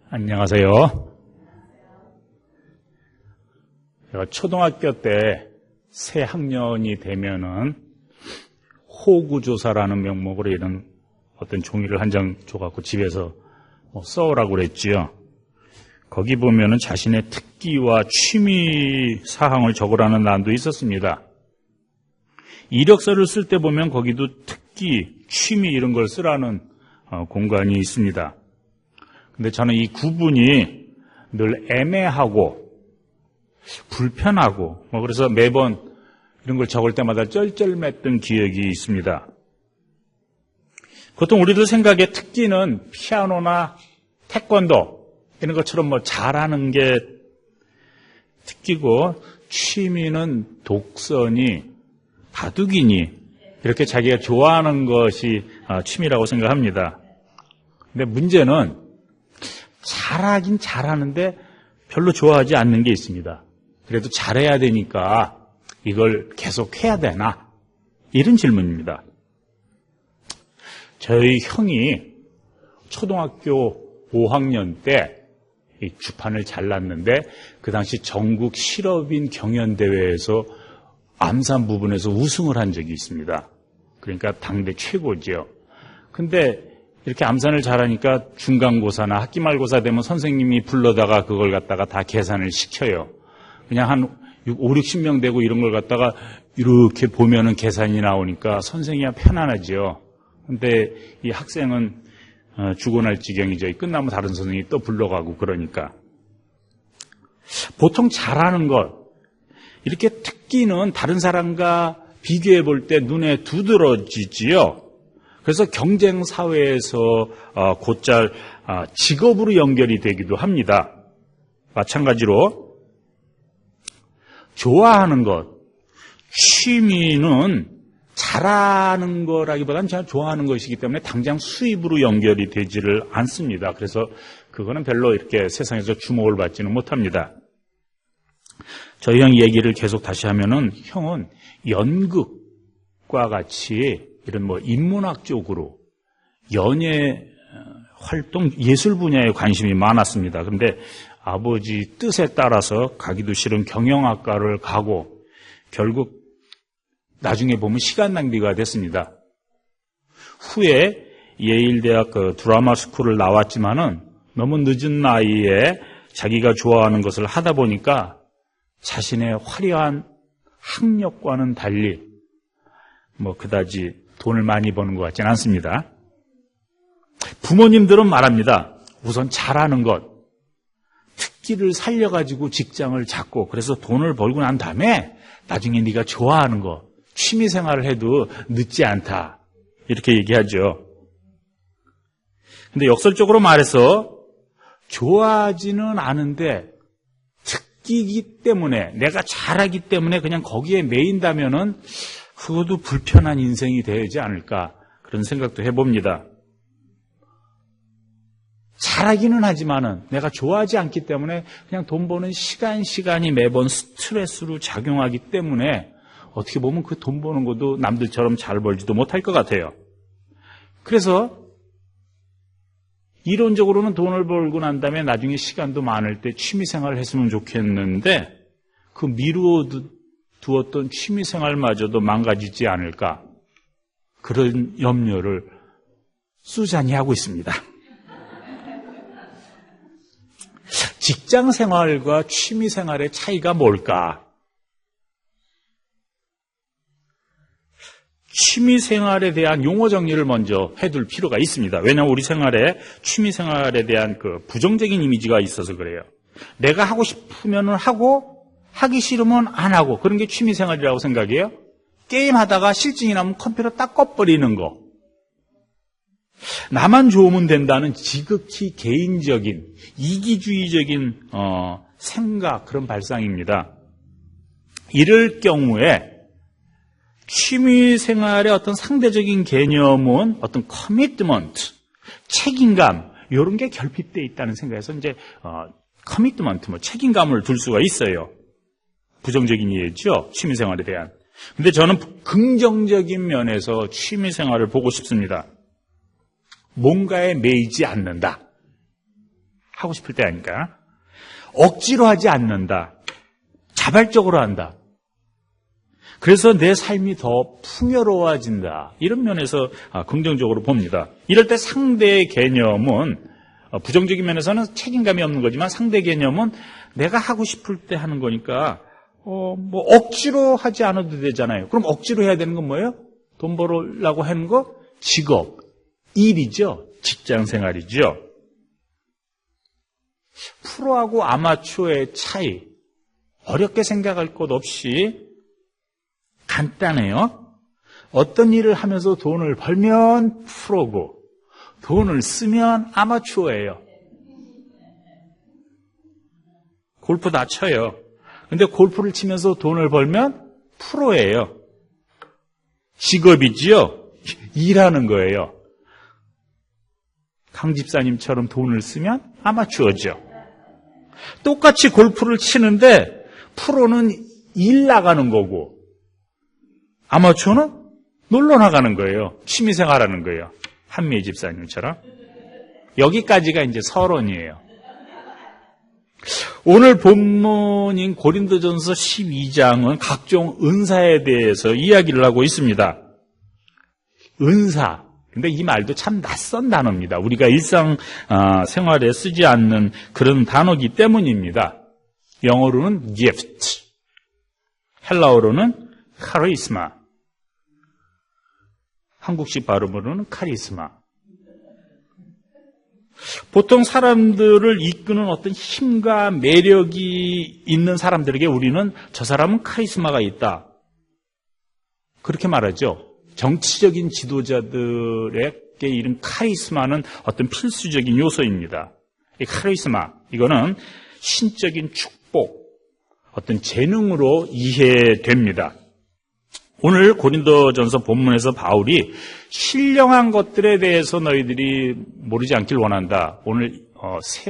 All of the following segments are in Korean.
안녕하세요. 제가 초등학교 때 새 학년이 되면은 호구조사라는 명목으로 이런 어떤 종이를 한 장 줘갖고 집에서 써오라고 그랬지요. 거기 보면은 자신의 특기와 취미 사항을 적으라는 난도 있었습니다. 이력서를 쓸 때 보면 거기도 특기, 취미 이런 걸 쓰라는 공간이 있습니다. 근데 저는 이 구분이 늘 애매하고 불편하고 그래서 매번 이런 걸 적을 때마다 쩔쩔맸던 기억이 있습니다. 보통 우리들 생각에 특기는 피아노나 태권도 이런 것처럼 잘하는 게 특기고 취미는 독서니 바둑이니 이렇게 자기가 좋아하는 것이 취미라고 생각합니다. 근데 문제는 잘하긴 잘하는데 별로 좋아하지 않는 게 있습니다. 그래도 잘해야 되니까 이걸 계속 해야 되나? 이런 질문입니다. 저희 형이 초등학교 5학년 때 이 주판을 잘랐는데 그 당시 전국 실업인 경연대회에서 암산 부분에서 우승을 한 적이 있습니다. 그러니까 당대 최고죠. 근데 이렇게 암산을 잘하니까 중간고사나 학기말고사 되면 선생님이 불러다가 그걸 갖다가 다 계산을 시켜요. 그냥 한 5, 60명 되고 이런 걸 갖다가 이렇게 보면은 계산이 나오니까 선생님이 편안하죠. 근데 이 학생은 죽어날 지경이죠. 끝나면 다른 선생님이 또 불러가고 그러니까. 보통 잘하는 것, 이렇게 특기는 다른 사람과 비교해 볼 때 눈에 두드러지지요. 그래서 경쟁 사회에서 곧잘 직업으로 연결이 되기도 합니다. 마찬가지로 좋아하는 것, 취미는 잘하는 거라기보다는 제가 좋아하는 것이기 때문에 당장 수입으로 연결이 되지를 않습니다. 그래서 그거는 별로 이렇게 세상에서 주목을 받지는 못합니다. 저희 형 얘기를 계속 다시 하면은 형은 연극과 같이 이런 인문학 쪽으로 연예 활동, 예술 분야에 관심이 많았습니다. 그런데 아버지 뜻에 따라서 가기도 싫은 경영학과를 가고 결국 나중에 보면 시간 낭비가 됐습니다. 후에 예일대학 드라마 스쿨을 나왔지만은 너무 늦은 나이에 자기가 좋아하는 것을 하다 보니까 자신의 화려한 학력과는 달리 그다지 돈을 많이 버는 것 같지는 않습니다. 부모님들은 말합니다. 우선 잘하는 것, 특기를 살려가지고 직장을 잡고 그래서 돈을 벌고 난 다음에 나중에 네가 좋아하는 거, 취미 생활을 해도 늦지 않다. 이렇게 얘기하죠. 근데 역설적으로 말해서 좋아하지는 않은데 특기이기 때문에 내가 잘하기 때문에 그냥 거기에 매인다면은 그것도 불편한 인생이 되지 않을까 그런 생각도 해봅니다. 잘하기는 하지만은 내가 좋아하지 않기 때문에 그냥 돈 버는 시간이 매번 스트레스로 작용하기 때문에 어떻게 보면 그 돈 버는 것도 남들처럼 잘 벌지도 못할 것 같아요. 그래서 이론적으로는 돈을 벌고 난 다음에 나중에 시간도 많을 때 취미생활을 했으면 좋겠는데 그 미루어 두었던 취미생활마저도 망가지지 않을까 그런 염려를 수잔히 하고 있습니다. 직장생활과 취미생활의 차이가 뭘까? 취미생활에 대한 용어 정리를 먼저 해둘 필요가 있습니다. 왜냐하면 우리 생활에 취미생활에 대한 부정적인 이미지가 있어서 그래요. 내가 하고 싶으면 하고 하기 싫으면 안 하고 그런 게 취미생활이라고 생각해요. 게임하다가 실증이 나면 컴퓨터 딱 꺼버리는 거. 나만 좋으면 된다는 지극히 개인적인 이기주의적인 생각 그런 발상입니다. 이럴 경우에 취미생활의 어떤 상대적인 개념은 어떤 커미트먼트, 책임감 이런 게 결핍되어 있다는 생각에서 이제 커미트먼트, 책임감을 둘 수가 있어요. 부정적인 이해죠. 취미생활에 대한. 근데 저는 긍정적인 면에서 취미생활을 보고 싶습니다. 뭔가에 매이지 않는다. 하고 싶을 때 하니까. 억지로 하지 않는다. 자발적으로 한다. 그래서 내 삶이 더 풍요로워진다. 이런 면에서 긍정적으로 봅니다. 이럴 때 상대의 개념은 부정적인 면에서는 책임감이 없는 거지만 상대 개념은 내가 하고 싶을 때 하는 거니까 뭐 억지로 하지 않아도 되잖아요. 그럼 억지로 해야 되는 건 뭐예요? 돈 벌으려고 하는 거? 직업, 일이죠. 직장 생활이죠. 프로하고 아마추어의 차이 어렵게 생각할 것 없이 간단해요. 어떤 일을 하면서 돈을 벌면 프로고 돈을 쓰면 아마추어예요. 골프 다 쳐요. 근데 골프를 치면서 돈을 벌면 프로예요. 직업이지요. 일하는 거예요. 강 집사님처럼 돈을 쓰면 아마추어죠. 똑같이 골프를 치는데 프로는 일 나가는 거고 아마추어는 놀러 나가는 거예요. 취미생활 하는 거예요. 한미애 집사님처럼. 여기까지가 이제 서론이에요. 오늘 본문인 고린도전서 12장은 각종 은사에 대해서 이야기를 하고 있습니다. 은사. 근데 이 말도 참 낯선 단어입니다. 우리가 일상 생활에 쓰지 않는 그런 단어이기 때문입니다. 영어로는 gift, 헬라어로는 카리스마, 한국식 발음으로는 카리스마. 보통 사람들을 이끄는 어떤 힘과 매력이 있는 사람들에게 우리는 저 사람은 카리스마가 있다. 그렇게 말하죠. 정치적인 지도자들에게 이른 카리스마는 어떤 필수적인 요소입니다. 이 카리스마, 이거는 신적인 축복, 어떤 재능으로 이해됩니다. 오늘 고린도전서 본문에서 바울이 신령한 것들에 대해서 너희들이 모르지 않길 원한다. 오늘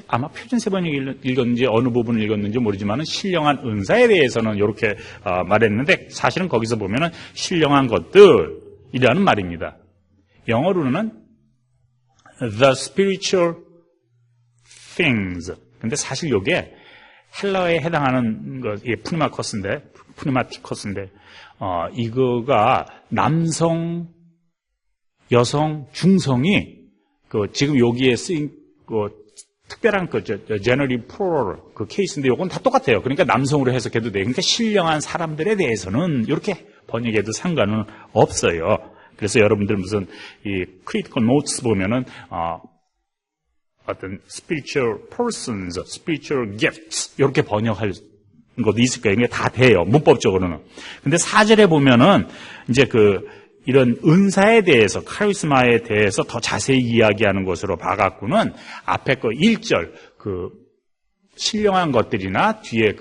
아마 표준 3번 읽었는지 어느 부분을 읽었는지 모르지만 신령한 은사에 대해서는 이렇게 말했는데 사실은 거기서 보면은 신령한 것들이라는 말입니다. 영어로는 the spiritual things. 근데 사실 이게 헬라어에 해당하는 것, 이게 푸니마티커스인데 이거가 남성, 여성, 중성이 지금 여기에 쓰인 특별한 제너리 프로럴 케이스인데 이건 다 똑같아요. 그러니까 남성으로 해석해도 돼요. 그러니까 신령한 사람들에 대해서는 이렇게 번역해도 상관은 없어요. 그래서 여러분들 무슨 이 크리티컬 노트스 보면은 어떤 spiritual persons, spiritual gifts 이렇게 번역할 것도 있을 거예요. 이게 다 돼요. 문법적으로는. 근데 4절에 보면은 이제 이런 은사에 대해서, 카리스마에 대해서 더 자세히 이야기하는 것으로 봐갖고는 앞에 1절, 신령한 것들이나 뒤에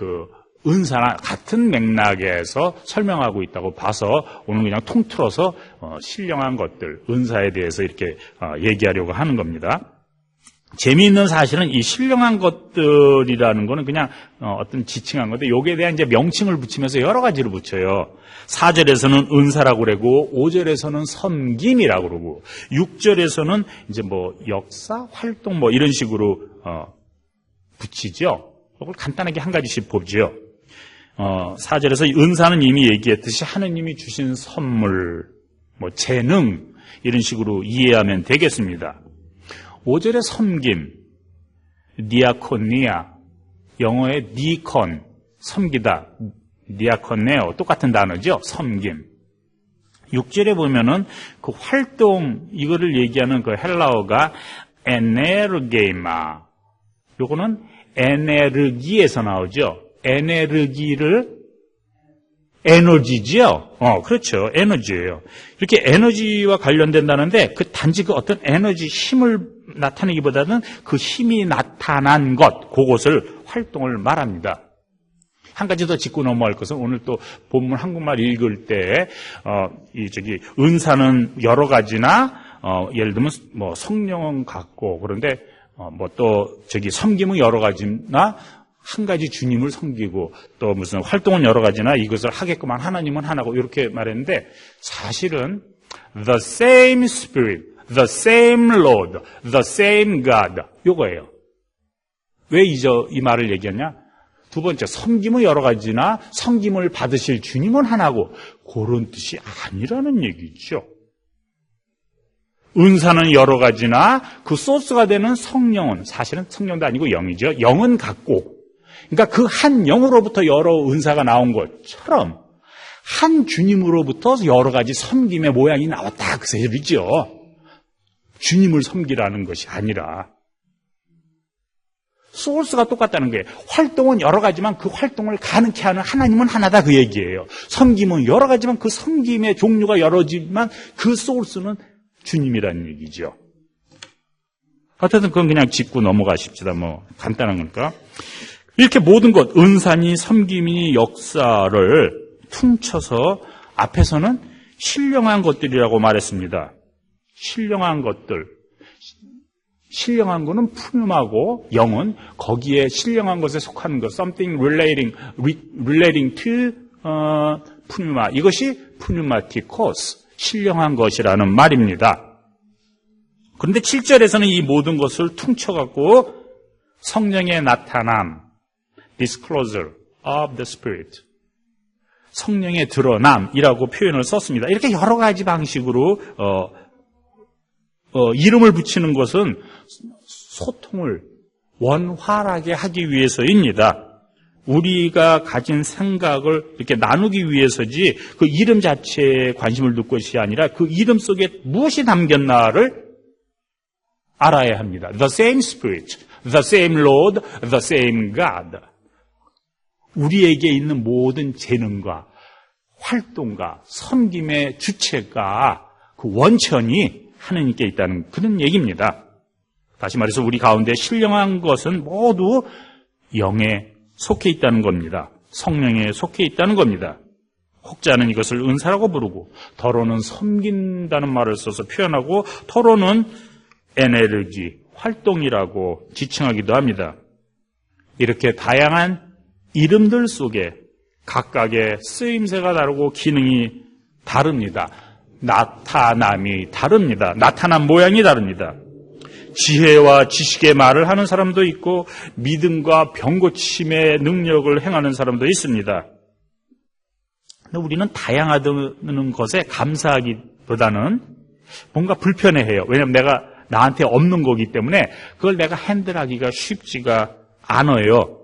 은사나 같은 맥락에서 설명하고 있다고 봐서 오늘 그냥 통틀어서 신령한 것들, 은사에 대해서 이렇게 얘기하려고 하는 겁니다. 재미있는 사실은 이 신령한 것들이라는 거는 그냥 어떤 지칭한 건데 여기에 대한 이제 명칭을 붙이면서 여러 가지를 붙여요. 4절에서는 은사라고 그러고 5절에서는 섬김이라고 그러고 6절에서는 이제 뭐 역사, 활동 뭐 이런 식으로 붙이죠. 이걸 간단하게 한 가지씩 보죠. 4절에서 은사는 이미 얘기했듯이 하느님이 주신 선물, 뭐 재능 이런 식으로 이해하면 되겠습니다. 5절의 섬김, 디아코니아, 영어의 디콘, 섬기다, 디아코네오, 똑같은 단어죠. 섬김. 6절에 보면은 그 활동, 이거를 얘기하는 그 헬라어가 에네르게이마. 요거는 에네르기에서 나오죠. 에네르기를 에너지죠? 그렇죠. 에너지예요. 이렇게 에너지와 관련된다는데 단지 어떤 에너지, 힘을 나타내기보다는 그 힘이 나타난 것, 그것을 활동을 말합니다. 한 가지 더 짚고 넘어갈 것은 오늘 또 본문 한국말 읽을 때, 은사는 여러 가지나, 예를 들면 뭐 성령은 같고, 그런데, 섬김은 여러 가지나, 한 가지 주님을 섬기고 또 무슨 활동은 여러 가지나 이것을 하겠구만 하나님은 하나고 이렇게 말했는데 사실은 the same spirit, the same Lord, the same God 요거예요. 왜 이 말을 얘기했냐? 두 번째, 섬김은 여러 가지나 섬김을 받으실 주님은 하나고, 그런 뜻이 아니라는 얘기죠. 은사는 여러 가지나 그 소스가 되는 성령은, 사실은 성령도 아니고 영이죠. 영은 같고, 그러니까 그 한 영으로부터 여러 은사가 나온 것처럼 한 주님으로부터 여러 가지 섬김의 모양이 나왔다, 그 소리죠. 주님을 섬기라는 것이 아니라 소스가 똑같다는 거예요. 활동은 여러 가지만 그 활동을 가능케 하는 하나님은 하나다, 그 얘기예요. 섬김은 여러 가지만 그 섬김의 종류가 여러지만 그 소스는 주님이라는 얘기죠. 어쨌든 그건 그냥 짚고 넘어가십시다. 뭐 간단한 거니까. 이렇게 모든 것, 은사니 섬김이 역사를 퉁쳐서 앞에서는 신령한 것들이라고 말했습니다. 신령한 것들. 신령한 거는 푸념하고 영은 거기에 신령한 것에 속하는 것, something relating to 푸뉴마. 이것이 푸뉴마티코스, 신령한 것이라는 말입니다. 그런데 7절에서는 이 모든 것을 퉁쳐갖고 성령의 나타남, disclosure of the Spirit, 성령의 드러남이라고 표현을 썼습니다. 이렇게 여러 가지 방식으로 이름을 붙이는 것은 소통을 원활하게 하기 위해서입니다. 우리가 가진 생각을 이렇게 나누기 위해서지 그 이름 자체에 관심을 둘 것이 아니라 그 이름 속에 무엇이 담겼나를 알아야 합니다. The same Spirit, the same Lord, the same God. 우리에게 있는 모든 재능과 활동과 섬김의 주체가 그 원천이 하나님께 있다는 그런 얘기입니다. 다시 말해서 우리 가운데 신령한 것은 모두 영에 속해 있다는 겁니다. 성령에 속해 있다는 겁니다. 혹자는 이것을 은사라고 부르고, 더러는 섬긴다는 말을 써서 표현하고, 더러는 에네르기, 활동이라고 지칭하기도 합니다. 이렇게 다양한 이름들 속에 각각의 쓰임새가 다르고 기능이 다릅니다. 나타남이 다릅니다. 나타난 모양이 다릅니다. 지혜와 지식의 말을 하는 사람도 있고 믿음과 병고침의 능력을 행하는 사람도 있습니다. 근데 우리는 다양하다는 것에 감사하기보다는 뭔가 불편해해요. 왜냐하면 내가 나한테 없는 거기 때문에 그걸 내가 핸들하기가 쉽지가 않아요.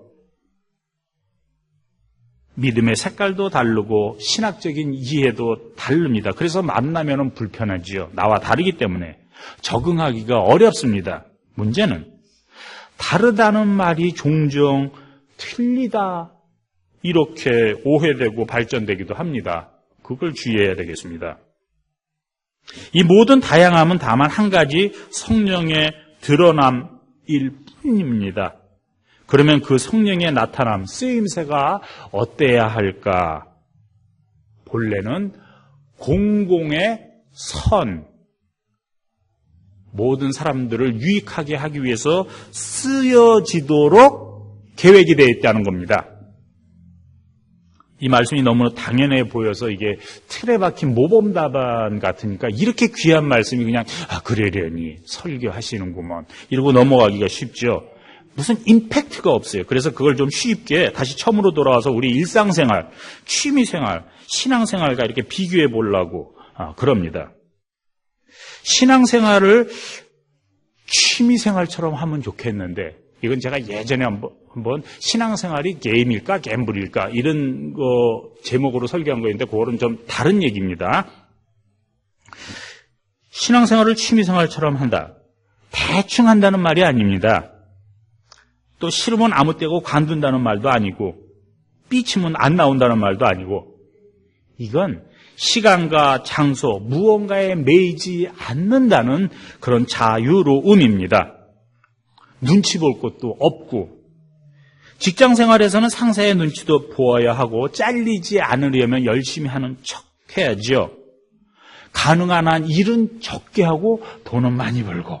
믿음의 색깔도 다르고 신학적인 이해도 다릅니다. 그래서 만나면 불편하지요. 나와 다르기 때문에 적응하기가 어렵습니다. 문제는 다르다는 말이 종종 틀리다 이렇게 오해되고 발전되기도 합니다. 그걸 주의해야 되겠습니다. 이 모든 다양함은 다만 한 가지 성령의 드러남일 뿐입니다. 그러면 그 성령의 나타남, 쓰임새가 어때야 할까? 본래는 공공의 선, 모든 사람들을 유익하게 하기 위해서 쓰여지도록 계획이 되어 있다는 겁니다. 이 말씀이 너무 당연해 보여서 이게 틀에 박힌 모범답안 같으니까 이렇게 귀한 말씀이 그냥 그러려니 설교하시는구먼 이러고 넘어가기가 쉽죠. 무슨 임팩트가 없어요. 그래서 그걸 좀 쉽게 다시 처음으로 돌아와서 우리 일상생활, 취미생활, 신앙생활과 이렇게 비교해 보려고 그럽니다. 신앙생활을 취미생활처럼 하면 좋겠는데 이건 제가 예전에 한번 신앙생활이 게임일까 갬블일까 이런 거 제목으로 설교한 거였는데 그거는 좀 다른 얘기입니다. 신앙생활을 취미생활처럼 한다. 대충 한다는 말이 아닙니다. 또 싫으면 아무 때고 관둔다는 말도 아니고 삐치면 안 나온다는 말도 아니고 이건 시간과 장소, 무언가에 매이지 않는다는 그런 자유로움입니다. 눈치 볼 것도 없고 직장 생활에서는 상사의 눈치도 보아야 하고 잘리지 않으려면 열심히 하는 척 해야죠. 가능한 한 일은 적게 하고 돈은 많이 벌고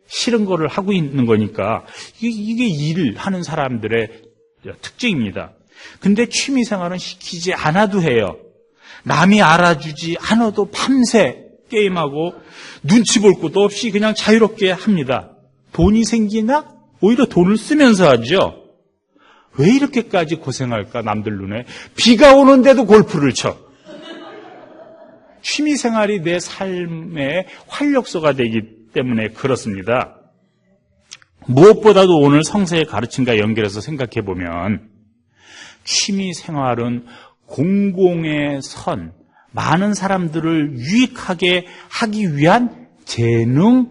싫은 거를 하고 있는 거니까 이게 일을 하는 사람들의 특징입니다. 근데 취미생활은 시키지 않아도 해요. 남이 알아주지 않아도 밤새 게임하고 눈치 볼 것도 없이 그냥 자유롭게 합니다. 돈이 생기나 오히려 돈을 쓰면서 하죠. 왜 이렇게까지 고생할까, 남들 눈에? 비가 오는데도 골프를 쳐. 취미생활이 내 삶의 활력소가 되기 때문에 그렇습니다. 무엇보다도 오늘 성서의 가르침과 연결해서 생각해 보면 취미생활은 공공의 선, 많은 사람들을 유익하게 하기 위한 재능으로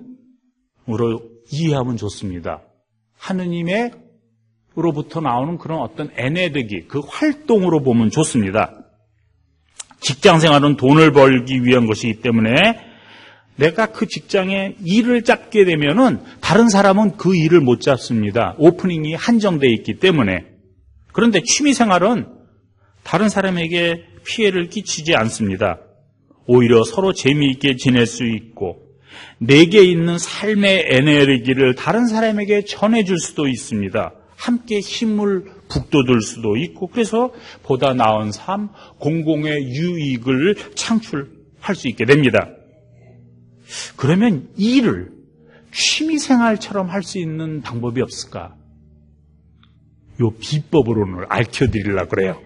이해하면 좋습니다. 하느님으로부터 나오는 그런 어떤 에너지, 그 활동으로 보면 좋습니다. 직장생활은 돈을 벌기 위한 것이기 때문에 내가 그 직장에 일을 잡게 되면은 다른 사람은 그 일을 못 잡습니다. 오프닝이 한정되어 있기 때문에. 그런데 취미생활은 다른 사람에게 피해를 끼치지 않습니다. 오히려 서로 재미있게 지낼 수 있고 내게 있는 삶의 에너지를 다른 사람에게 전해줄 수도 있습니다. 함께 힘을 북돋을 수도 있고 그래서 보다 나은 삶, 공공의 유익을 창출할 수 있게 됩니다. 그러면 일을 취미생활처럼 할 수 있는 방법이 없을까? 요 비법으로는 알려드리려고 그래요.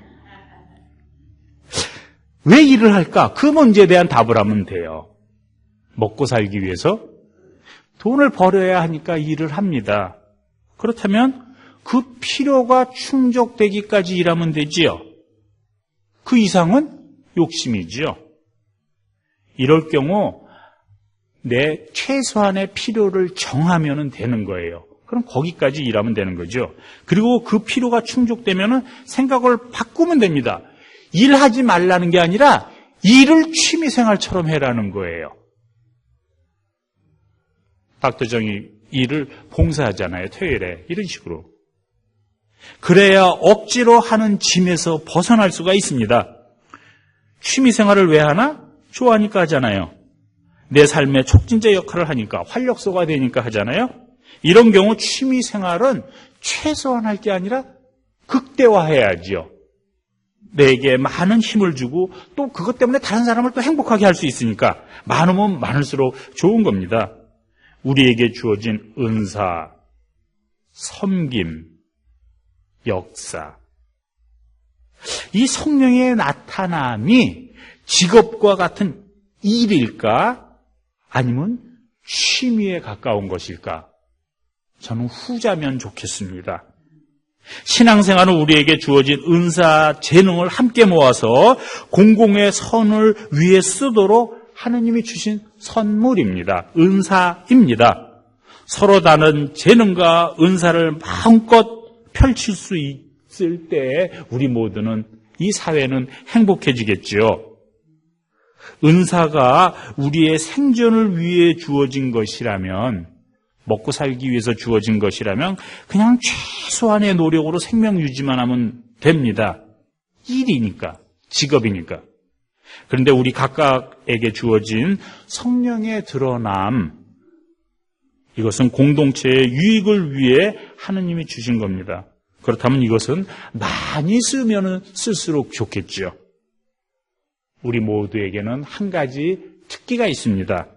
왜 일을 할까? 그 문제에 대한 답을 하면 돼요. 먹고 살기 위해서 돈을 벌어야 하니까 일을 합니다. 그렇다면 그 필요가 충족되기까지 일하면 되지요. 그 이상은 욕심이지요. 이럴 경우 내 최소한의 필요를 정하면 되는 거예요. 그럼 거기까지 일하면 되는 거죠. 그리고 그 필요가 충족되면 생각을 바꾸면 됩니다. 일하지 말라는 게 아니라 일을 취미생활처럼 해라는 거예요. 박도정이 일을 봉사하잖아요. 토요일에. 이런 식으로. 그래야 억지로 하는 짐에서 벗어날 수가 있습니다. 취미생활을 왜 하나? 좋아하니까 하잖아요. 내 삶의 촉진제 역할을 하니까, 활력소가 되니까 하잖아요. 이런 경우 취미생활은 최소한 할 게 아니라 극대화해야지요. 내게 많은 힘을 주고 또 그것 때문에 다른 사람을 또 행복하게 할 수 있으니까 많으면 많을수록 좋은 겁니다. 우리에게 주어진 은사, 섬김, 역사, 이 성령의 나타남이 직업과 같은 일일까? 아니면 취미에 가까운 것일까? 저는 후자면 좋겠습니다. 신앙생활은 우리에게 주어진 은사, 재능을 함께 모아서 공공의 선을 위해 쓰도록 하느님이 주신 선물입니다. 은사입니다. 서로 다른 재능과 은사를 마음껏 펼칠 수 있을 때 우리 모두는, 이 사회는 행복해지겠지요. 은사가 우리의 생존을 위해 주어진 것이라면, 먹고 살기 위해서 주어진 것이라면 그냥 최소한의 노력으로 생명 유지만 하면 됩니다. 일이니까, 직업이니까. 그런데 우리 각각에게 주어진 성령의 드러남, 이것은 공동체의 유익을 위해 하느님이 주신 겁니다. 그렇다면 이것은 많이 쓰면 쓸수록 좋겠죠. 우리 모두에게는 한 가지 특기가 있습니다.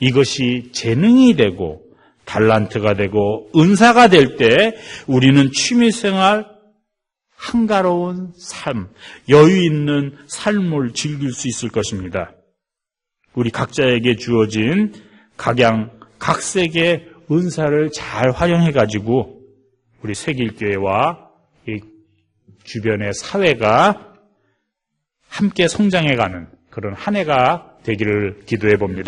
이것이 재능이 되고 달란트가 되고 은사가 될 때 우리는 취미생활, 한가로운 삶, 여유 있는 삶을 즐길 수 있을 것입니다. 우리 각자에게 주어진 각양각색의 은사를 잘 활용해가지고 우리 새길교회와 이 주변의 사회가 함께 성장해가는 그런 한 해가 되기를 기도해 봅니다.